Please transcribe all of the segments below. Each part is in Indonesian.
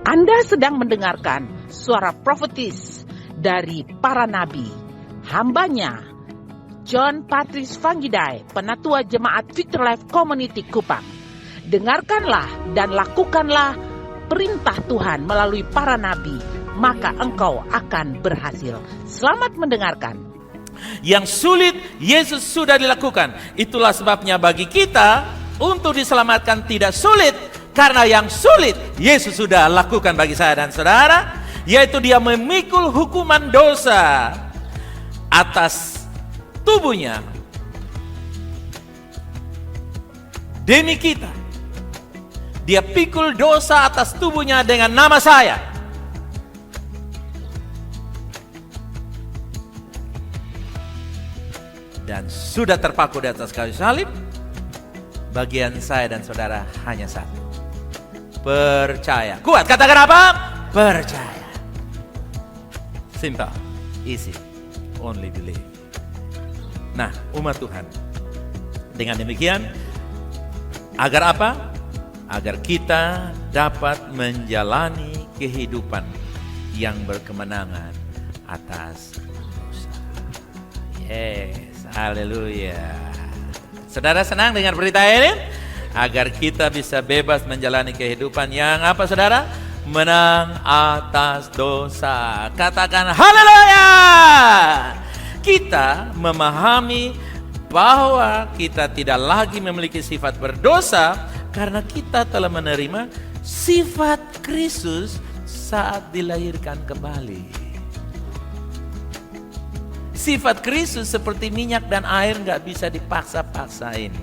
Anda sedang mendengarkan suara profetis dari para nabi, hambanya John Patrice Vanggidai, Penatua Jemaat Victory Life Community Kupang. Dengarkanlah dan lakukanlah perintah Tuhan melalui para nabi, maka engkau akan berhasil. Selamat mendengarkan. Yang sulit Yesus sudah dilakukan. Itulah sebabnya bagi kita untuk diselamatkan tidak sulit, karena yang sulit Yesus sudah lakukan bagi saya dan saudara, yaitu dia memikul hukuman dosa atas tubuhnya demi kita. Dia pikul dosa atas tubuhnya dengan nama saya. Dan sudah terpaku di atas kayu salib. Bagian saya dan saudara hanya satu: percaya. Kuat, katakan apa? Percaya. Simple, easy, only believe. Nah, umat Tuhan, dengan demikian, agar apa? Agar kita dapat menjalani kehidupan yang berkemenangan atas dosa. Yes, haleluya. Saudara senang dengar berita ini? Agar kita bisa bebas menjalani kehidupan yang apa, saudara? Menang atas dosa. Katakan haleluya. Kita memahami bahwa kita tidak lagi memiliki sifat berdosa karena kita telah menerima sifat Kristus saat dilahirkan kembali. Sifat Kristus seperti minyak dan air, gak bisa dipaksa-paksain.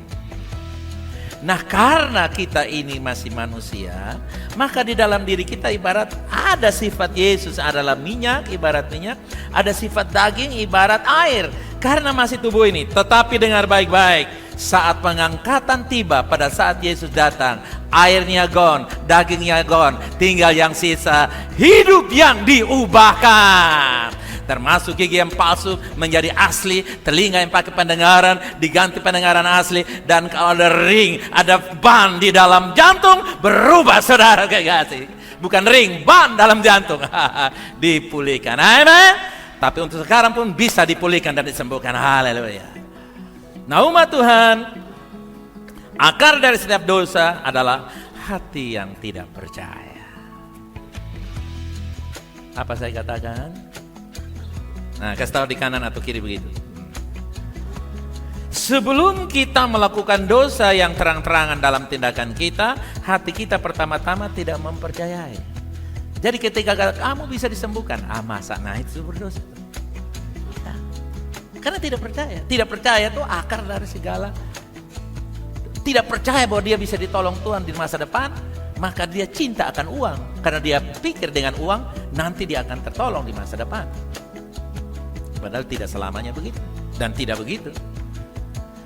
Nah, karena kita ini masih manusia, maka di dalam diri kita ibarat ada sifat Yesus adalah minyak, ibarat minyak. Ada sifat daging, ibarat air. Karena masih tubuh ini. Tetapi dengar baik-baik, saat pengangkatan tiba, pada saat Yesus datang, airnya gone, dagingnya gone, tinggal yang sisa hidup yang diubahkan. Termasuk gigi yang palsu menjadi asli, telinga yang pakai pendengaran diganti pendengaran asli, dan kalau ada ring, ada ban di dalam jantung, berubah saudara kekasih. Bukan ring, ban dalam jantung. Dipulihkan. Amen. Tapi untuk sekarang pun bisa dipulihkan dan disembuhkan. Haleluya. Nah, umat Tuhan, akar dari setiap dosa adalah hati yang tidak percaya. Apa saya katakan? Nah, kasih tahu di kanan atau kiri begitu. Sebelum kita melakukan dosa yang terang-terangan dalam tindakan kita, hati kita pertama-tama tidak mempercayai. Jadi ketika kamu bisa disembuhkan, masa nah itu berdosa. Ya. Karena tidak percaya. Tidak percaya itu akar dari segala. Tidak percaya bahwa dia bisa ditolong Tuhan di masa depan, maka dia cinta akan uang. Karena dia pikir dengan uang nanti dia akan tertolong di masa depan. Padahal tidak selamanya begitu. Dan tidak begitu.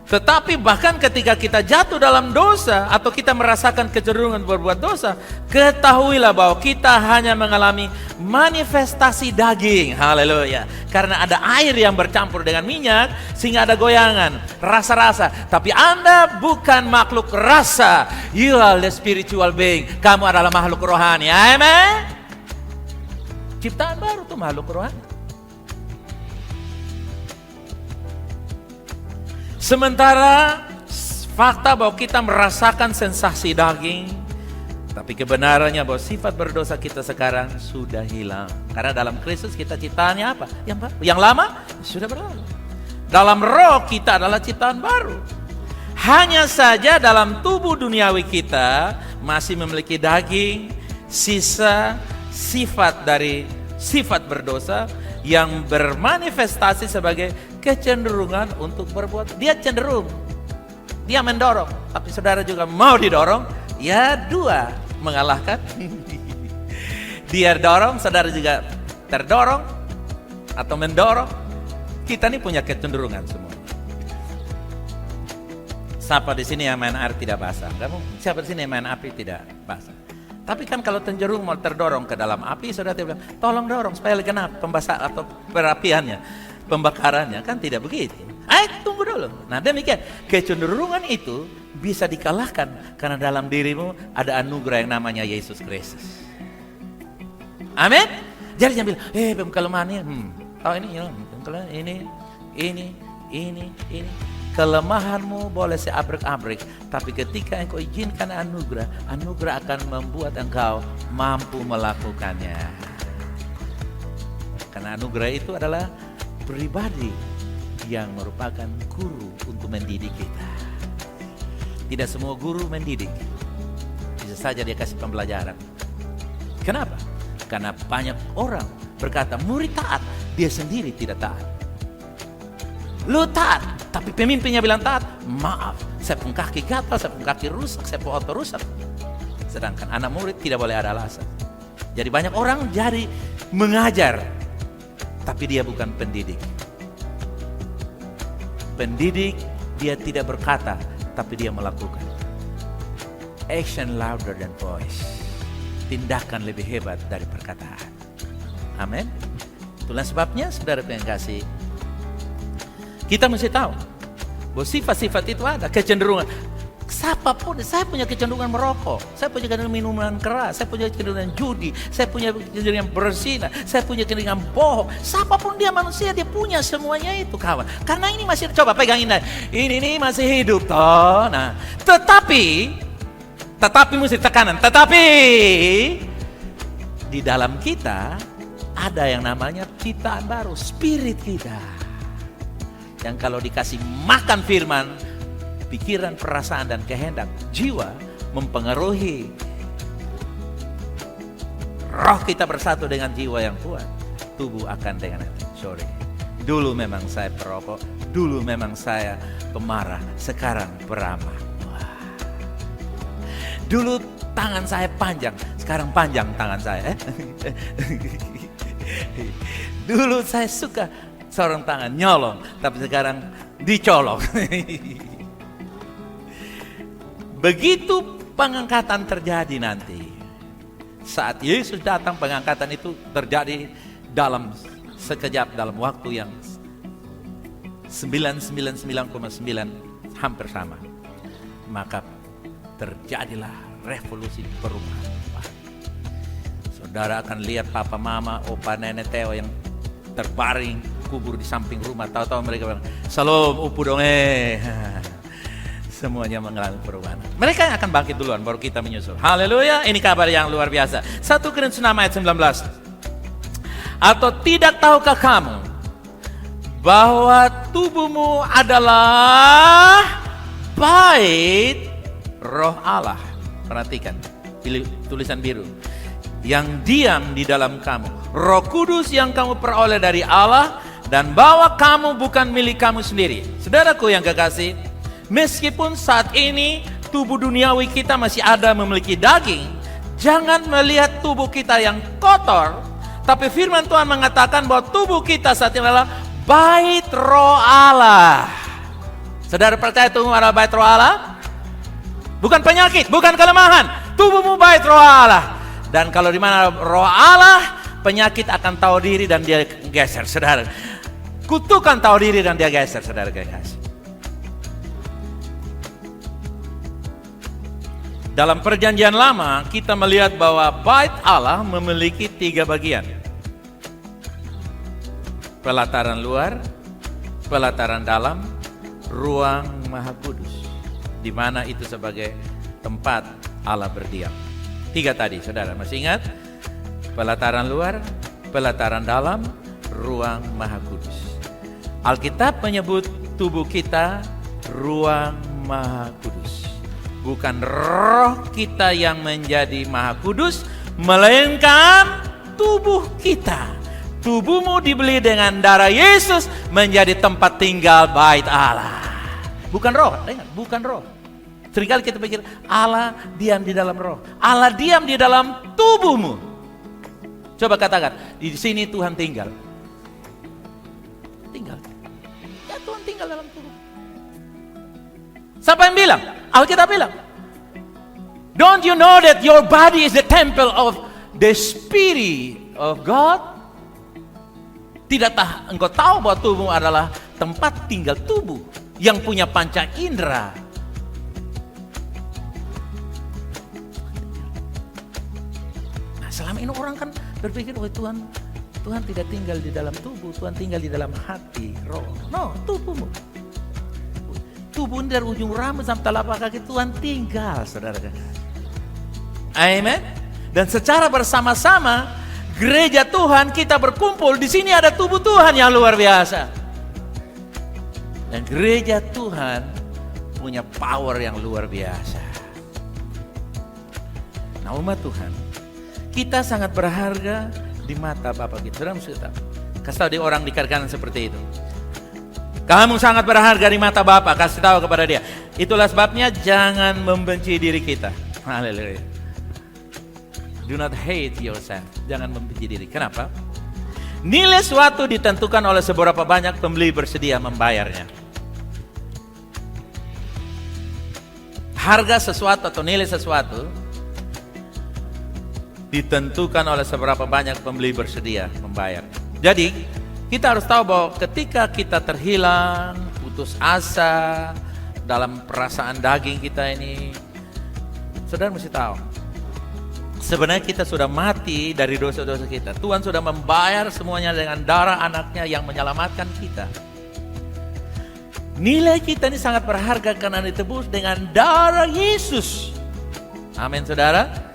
Tetapi bahkan ketika kita jatuh dalam dosa, atau kita merasakan kecenderungan berbuat dosa, ketahuilah bahwa kita hanya mengalami manifestasi daging. Haleluya. Karena ada air yang bercampur dengan minyak, sehingga ada goyangan, rasa-rasa. Tapi Anda bukan makhluk rasa. You are the spiritual being. Kamu adalah makhluk rohani. Amen. Ciptaan baru tuh makhluk rohani. Sementara fakta bahwa kita merasakan sensasi daging, tapi kebenarannya bahwa sifat berdosa kita sekarang sudah hilang. Karena dalam Kristus kita ciptaannya apa? Yang baru. Yang lama sudah berlalu. Dalam roh kita adalah ciptaan baru. Hanya saja dalam tubuh duniawi kita masih memiliki daging, sisa sifat dari sifat berdosa yang bermanifestasi sebagai kecenderungan untuk berbuat. Dia cenderung, dia mendorong, tapi saudara juga mau didorong. Ya, dua mengalahkan. Dia dorong, saudara juga terdorong atau mendorong. Kita ini punya kecenderungan semua. Siapa di sini yang main air tidak basah? Kamu, siapa di sini yang main api tidak basah? Tapi kan kalau cenderung mau terdorong ke dalam api, saudara bilang, tolong dorong supaya genap pembasah atau perapiannya, pembakarannya, kan tidak begitu. Tunggu dulu. Nah, demikian kecenderungan itu bisa dikalahkan karena dalam dirimu ada anugerah yang namanya Yesus Kristus. Amin. Jadi jangan bilang, kelemahan ini, oh ini. Kelemahanmu boleh seabrek-abrek, tapi ketika engkau izinkan anugerah akan membuat engkau mampu melakukannya. Karena anugerah itu adalah pribadi yang merupakan guru untuk mendidik kita. Tidak semua guru mendidik. Bisa saja dia kasih pembelajaran. Kenapa? Karena banyak orang berkata murid taat, dia sendiri tidak taat. Lu taat, tapi pemimpinnya bilang taat. Maaf, saya pun kaki gatal, saya pun kaki rusak, saya pun otot rusak. Sedangkan anak murid tidak boleh ada alasan. Jadi banyak orang jadi mengajar, tapi dia bukan pendidik. Pendidik, dia tidak berkata, tapi dia melakukan. Action louder than voice. Tindakan lebih hebat dari perkataan. Amin. Itulah sebabnya, saudara yang kasih, kita mesti tahu bahwa sifat-sifat itu ada, kecenderungan. Siapapun, saya punya kecenderungan merokok, saya punya kecenderungan minuman keras, saya punya kecenderungan judi, saya punya kecenderungan berzina, saya punya kecenderungan bohong. Siapapun dia manusia, dia punya semuanya itu, kawan. Karena ini masih, coba pegang ini masih hidup toh. Nah, tetapi mesti tekanan. Tetapi di dalam kita ada yang namanya ciptaan baru, spirit kita. Yang kalau dikasih makan firman, pikiran, perasaan, dan kehendak jiwa mempengaruhi roh kita bersatu dengan jiwa yang kuat, tubuh akan dengan sorry. Dulu memang saya perokok, dulu memang saya pemarah, sekarang peramah. Dulu tangan saya panjang, sekarang panjang tangan saya. Dulu saya suka seorang tangan nyolong, tapi sekarang dicolong. Begitu pengangkatan terjadi nanti. Saat Yesus datang, pengangkatan itu terjadi dalam sekejap, dalam waktu yang 999,9 hampir sama. Maka terjadilah revolusi perubahan. Saudara akan lihat papa, mama, opa, nenek, Teo yang terbaring kubur di samping rumah. Tahu-tahu mereka bilang, "Salam, upu dong Semuanya mengalami perubahan. Mereka yang akan bangkit duluan, baru kita menyusul. Haleluya, ini kabar yang luar biasa. 1 Korintus 6 ayat 19. Atau tidak tahukah kamu bahwa tubuhmu adalah bait Roh Allah? Perhatikan, tulisan biru. Yang diam di dalam kamu, Roh Kudus yang kamu peroleh dari Allah, dan bahwa kamu bukan milik kamu sendiri. Saudaraku yang kekasih, meskipun saat ini tubuh duniawi kita masih ada memiliki daging, jangan melihat tubuh kita yang kotor, tapi firman Tuhan mengatakan bahwa tubuh kita saat ini adalah bait Roh Allah. Saudara percaya tubuhmu adalah bait Roh Allah? Bukan penyakit, bukan kelemahan. Tubuhmu bait Roh Allah. Dan kalau di mana Roh Allah, penyakit akan tahu diri dan dia geser, saudara. Kutukan tahu diri dan dia geser, saudara kekasih. Dalam perjanjian lama, kita melihat bahwa bait Allah memiliki 3 bagian. Pelataran luar, pelataran dalam, ruang Maha Kudus. Di mana itu sebagai tempat Allah berdiam. 3 tadi, saudara masih ingat? Pelataran luar, pelataran dalam, ruang Maha Kudus. Alkitab menyebut tubuh kita ruang Maha Kudus. Bukan roh kita yang menjadi Maha Kudus, melainkan tubuh kita. Tubuhmu dibeli dengan darah Yesus menjadi tempat tinggal bait Allah. Bukan roh, ingat, bukan roh. Seringkali kita pikir Allah diam di dalam roh. Allah diam di dalam tubuhmu. Coba katakan, di sini Tuhan tinggal. Tinggal. Ya Tuhan tinggal dalam tubuh. Siapa yang bilang? Alkitab bilang. Don't you know that your body is the temple of the Spirit of God? Tidakkah engkau tahu bahwa tubuhmu adalah tempat tinggal tubuh yang punya panca indera? selama ini orang kan berpikir, oh Tuhan tidak tinggal di dalam tubuh, Tuhan tinggal di dalam hati, roh. No, tubuhmu. Tubuh dari ujung rambut sampai telapak kaki Tuhan tinggal, saudara. Amin. Dan secara bersama-sama gereja Tuhan kita berkumpul di sini, ada tubuh Tuhan yang luar biasa. Dan gereja Tuhan punya power yang luar biasa. Nah, umat Tuhan, kita sangat berharga di mata Bapa kita. Saudara mesti tahu. Kasih tahu di orang di kanan seperti itu. Kamu sangat berharga di mata Bapa, kasih tahu kepada dia. Itulah sebabnya jangan membenci diri kita. Haleluya. Do not hate yourself. Jangan membenci diri. Kenapa? Nilai suatu ditentukan oleh seberapa banyak pembeli bersedia membayarnya. Harga sesuatu atau nilai sesuatu ditentukan oleh seberapa banyak pembeli bersedia membayar. Jadi, kita harus tahu bahwa ketika kita terhilang, putus asa dalam perasaan daging kita ini, saudara mesti tahu, sebenarnya kita sudah mati dari dosa-dosa kita. Tuhan sudah membayar semuanya dengan darah anaknya yang menyelamatkan kita. Nilai kita ini sangat berharga karena ditebus dengan darah Yesus. Amin, saudara.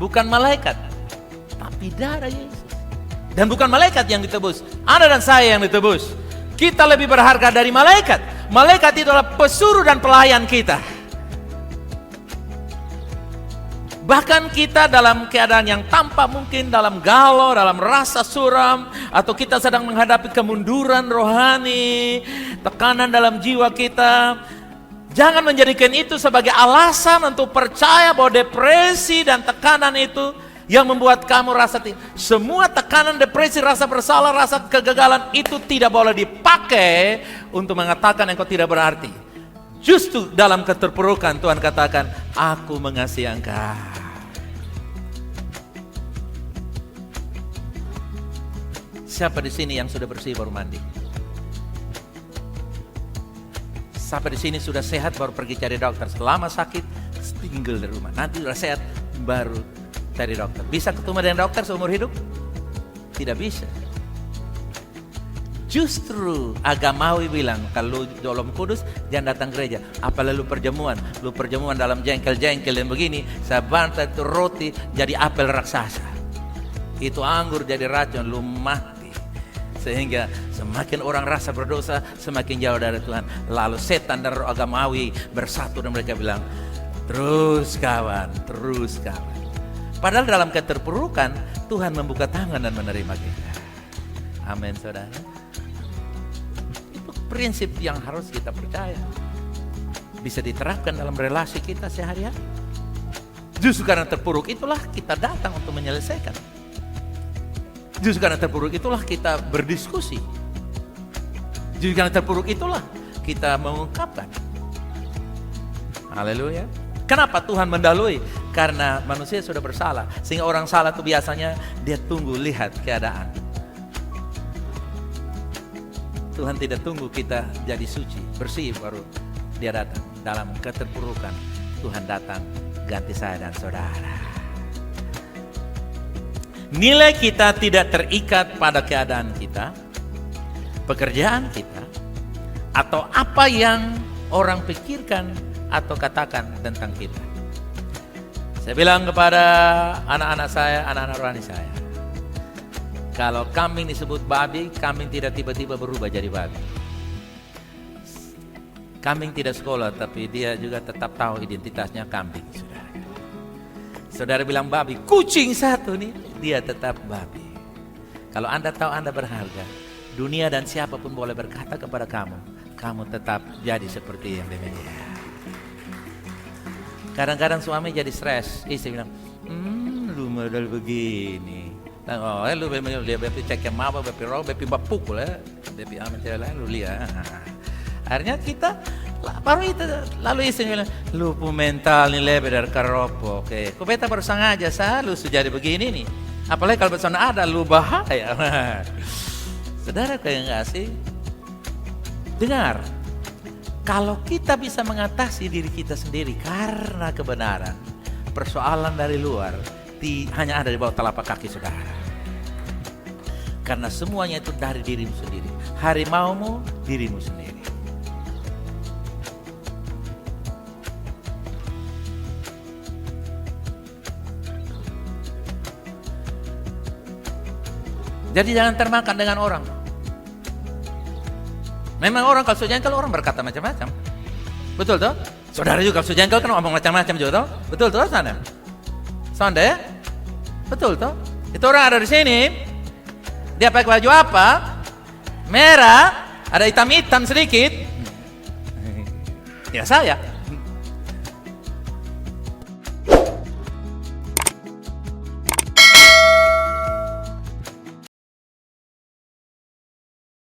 Bukan malaikat, tapi darah Yesus. Dan bukan malaikat yang ditebus, Anda dan saya yang ditebus. Kita lebih berharga dari malaikat. Malaikat itu adalah pesuruh dan pelayan kita. Bahkan kita dalam keadaan yang tampak mungkin dalam galau, dalam rasa suram, atau kita sedang menghadapi kemunduran rohani, tekanan dalam jiwa kita, jangan menjadikan itu sebagai alasan untuk percaya bahwa depresi dan tekanan itu yang membuat kamu rasa semua tekanan, depresi, rasa bersalah, rasa kegagalan itu tidak boleh dipakai untuk mengatakan engkau tidak berarti. Justru dalam keterpurukan Tuhan katakan, aku mengasihi engkau. Siapa di sini yang sudah bersih baru mandi? Siapa di sini sudah sehat baru pergi cari dokter? Selama sakit tinggal di rumah. Nanti sudah sehat baru cari dokter. Bisa ketemu dengan dokter seumur hidup? Tidak bisa. Justru agamawi bilang, kalau dalam kudus jangan datang gereja. Apa lalu perjamuan? Lu perjamuan dalam jengkel-jengkel dan begini. Saya bantah itu roti jadi apel raksasa. Itu anggur jadi racun, lu mati. Sehingga semakin orang rasa berdosa, semakin jauh dari Tuhan. Lalu setan dan roh agamawi bersatu dan mereka bilang, terus kawan, terus kawan. Padahal dalam keterpurukan, Tuhan membuka tangan dan menerima kita. Amin, saudara. Itu prinsip yang harus kita percaya. Bisa diterapkan dalam relasi kita sehari-hari. Justru karena terpuruk itulah kita datang untuk menyelesaikan. Justru karena terpuruk itulah kita berdiskusi. Justru karena terpuruk itulah kita mengungkapkan. Haleluya. Kenapa Tuhan mendahului? Karena manusia sudah bersalah. Sehingga orang salah itu biasanya dia tunggu lihat keadaan. Tuhan tidak tunggu kita jadi suci, bersih baru dia datang. Dalam keterpurukan Tuhan datang ganti saya dan saudara. Nilai kita tidak terikat pada keadaan kita, pekerjaan kita, atau apa yang orang pikirkan atau katakan tentang kita. Saya bilang kepada anak-anak saya, anak-anak rohani saya, kalau kambing disebut babi, kambing tidak tiba-tiba berubah jadi babi. Kambing tidak sekolah, tapi dia juga tetap tahu identitasnya kambing. Saudara bilang babi, kucing satu nih, dia tetap babi. Kalau Anda tahu Anda berharga, dunia dan siapapun boleh berkata kepada kamu, kamu tetap jadi seperti yang demikian. Kadang-kadang suami jadi stres, istri bilang, lu modal begini. Oh, lu bepi cek yang apa, bepi roh, bepi bapukul ya, bepi amat cewek lain, lu lihat. Akhirnya kita, baru itu, lalu istri bilang, lu mental nih lebih dari karopo, oke. Kau beta baru sengaja, lu sudah jadi begini nih. Apalagi kalau bersama ada, lu bahaya. Saudara kayak nggak sih? Dengar. Kalau kita bisa mengatasi diri kita sendiri karena kebenaran, persoalan dari luar, hanya ada di bawah telapak kaki saudara. Karena semuanya itu dari dirimu sendiri. Harimaumu dirimu sendiri. Jadi jangan termakan dengan orang. Memang orang kalau sudah jengkel orang berkata macam-macam. Betul toh? Saudara juga kalau sudah jengkel kan ngomong macam-macam juga toh? Betul toh sana? Sonda ya? Betul toh? Itu orang ada di sini. Dia pakai baju apa? Merah, ada hitam-hitam sedikit. Ya saya.